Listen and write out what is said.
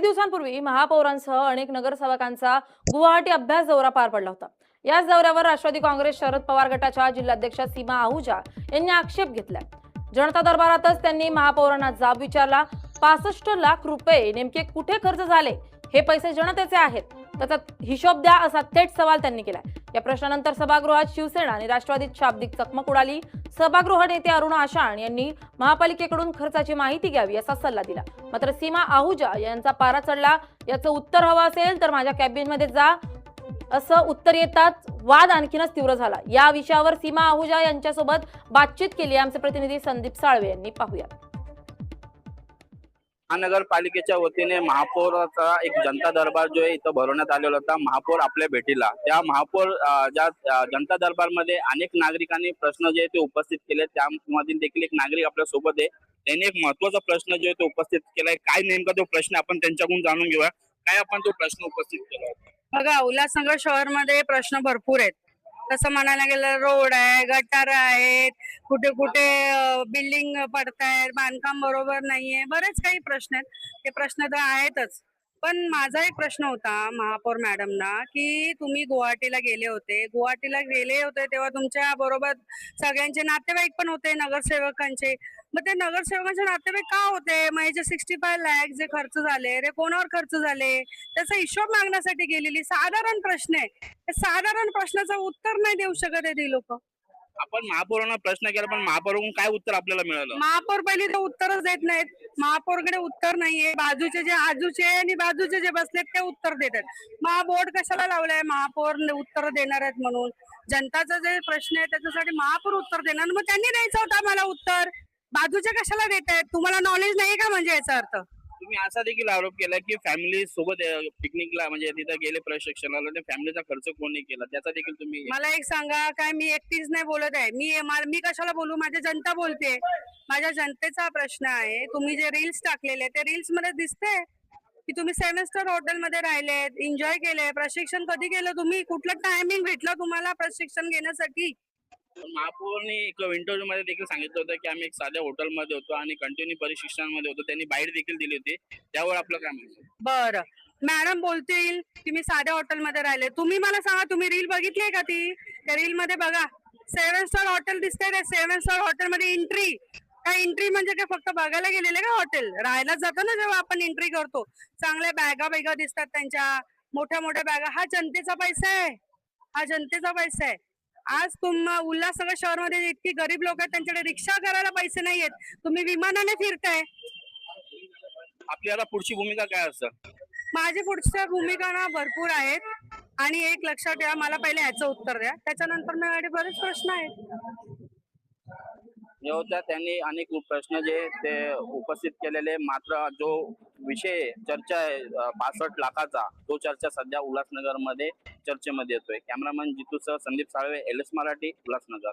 दिवसांपूर्वी महापौरांसह अनेक नगरसेवकांचा गुवाहाटी अभ्यास दौरा पार पडला होता। याच दौऱ्यावर राष्ट्रवादी काँग्रेस शरद पवार गटाच्या जिल्हाध्यक्ष सीमा आहूजा यांनी आक्षेप घेतलाय। जनता दरबारातच त्यांनी महापौरांना जाब विचारला। 65 लाख रुपये नेमके कुठे खर्च झाले? हे पैसे जनतेचे आहेत, त्याचा हिशोब द्या असा थेट सवाल त्यांनी केलाय। या प्रश्नानंतर सभागृहात शिवसेना आणि राष्ट्रवादीत शाब्दिक चकमक उडाली। सभागृह नेते अरुण आषाण यांनी महापालिकेकडून खर्चाची माहिती घ्यावी असा सल्ला दिला। मात्र सीमा आहूजा यांचा पारा चढला। याचं उत्तर हवं असेल तर माझ्या कॅबिनेटमध्ये जा असं उत्तर येताच वाद आणखीनच तीव्र झाला। या विषयावर सीमा आहूजा यांच्यासोबत बातचीत केली आमचे प्रतिनिधी संदीप साळवे यांनी। पाहूया। महानगरपालिकेच्या वतीने महापौराचा एक जनता दरबार जो आहे इथं भरवण्यात आलेला होता। महापौर आपल्या भेटीला त्या महापौर ज्या जनता दरबारमध्ये अनेक नागरिकांनी प्रश्न जे ते उपस्थित केले, त्यामध्ये देखील एक नागरिक आपल्या सोबत आहे। त्यांनी एक महत्त्वाचा प्रश्न जो आहे तो उपस्थित केलाय। काय नेमका तो प्रश्न आपण त्यांच्याकडून जाणून घेऊया। काय आपण तो प्रश्न उपस्थित केला? बघा, उल्हासनगर शहरमध्ये प्रश्न भरपूर आहेत। तसं म्हणायला गेलं रोड आहे, गटार आहेत, कुठे कुठे बिल्डिंग पडतायत, बांधकाम बरोबर नाहीये, बरेच काही प्रश्न आहेत। ते प्रश्न तर आहेतच, पण माझा एक प्रश्न होता महापौर मॅडमना की तुम्ही गुवाहाटीला गेले होते तेव्हा तुमच्या बरोबर सगळ्यांचे नातेवाईक पण होते, नगरसेवकांचे। मग ते नगरसेवकांचे नातेवाईक का होते? मग हे जे 65 लाख जे खर्च झाले रे, कोणावर खर्च झाले त्याचा हिशोब मागण्यासाठी गेलेली साधारण प्रश्न आहे। साधारण प्रश्नाचं उत्तर नाही देऊ शकत आहे लोक। आपण महापौरांना प्रश्न केला, पण महापौरांकडून काय उत्तर आपल्याला मिळालं? महापौर पहिले तर उत्तरच देत नाहीत। महापौरकडे उत्तर नाहीये। बाजूचे जे आजूचे आणि बाजूचे जे बसलेत ते उत्तर देतात। मग बोर्ड कशाला लावलाय महापौर उत्तर देणार आहेत म्हणून? जनताचा जे प्रश्न आहे त्याच्यासाठी महापौर उत्तर देणार, मग त्यांनी द्यायचं होतं मला उत्तर। बाजूचे कशाला देत आहेत? तुम्हाला नॉलेज नाही का म्हणजे याचा अर्थ? तुम्ही असा देखील आरोप केला की फॅमिली सोबत पिकनिकला म्हणजे तिथे गेले प्रशिक्षणाला, त्या फॅमिलीचा खर्च कोणी केला त्याचा देखील तुम्ही? मला एक सांगा, काय मी एकटीच नाही बोलत आहे? मी कशाला बोलू? माझी जनता बोलते। माझ्या जनतेचा प्रश्न आहे। तुम्ही जे रील्स टाकलेले ते रील्स मध्ये दिसते की तुम्ही 7 स्टार हॉटेल मध्ये राहिलेत, एन्जॉय केले। प्रशिक्षण कधी केलं तुम्ही? कुठलं टायमिंग भेटलं तुम्हाला प्रशिक्षण घेण्यासाठी? महापौरने एक इंटरव्ह्यू मध्ये देखील सांगितलं होतं की आम्ही एक साध्या हॉटेलमध्ये होतो आणि कंटिन्यू प्रशिक्षणामध्ये होतो। त्यांनी बाईट देखील दिली होती, त्यावर आपलं काय म्हणणं? बरं, मॅडम बोलतील की मी साध्या हॉटेलमध्ये राहिले। तुम्ही मला सांगा, तुम्ही रील बघितली का? ती त्या रील मध्ये बघा 7 स्टार हॉटेल दिसतंय। त्या 7 स्टार हॉटेल मध्ये एंट्री काय? एंट्री म्हणजे काय फक्त बघायला गेलेले का हॉटेल? राहायला जातो ना जेव्हा आपण एंट्री करतो, चांगल्या बॅगा दिसतात त्यांच्या, मोठ्या मोठ्या बॅगा। हा जनतेचा पैसा आहे, हा जनतेचा पैसा आहे। आज उल्हासनगर शहरमध्ये इतकी गरीब लोक आहेत, त्यांच्याकडे रिक्षा करायला पैसे नाहीयेत, तुम्ही विमानाने फिरताय। आपल्याला पुढची भूमिका काय असतं? माझी पुढच्या भूमिका ना भरपूर आहेत आणि एक लक्षात ठेवा, मला पहिले ह्याचं उत्तर द्या, त्याच्यानंतर माझ्याकडे बरेच प्रश्न आहेत। होत्या त्यांनी अनेक प्रश्न जे ते उपस्थित केलेले, मात्र जो विषय चर्चा आहे 65 लाखाचा, तो चर्चा सध्या उल्हासनगर मध्ये चर्चेमध्ये येतोय। कॅमेरामन जितूसह संदीप साळवे, LS मराठी, उल्हासनगर।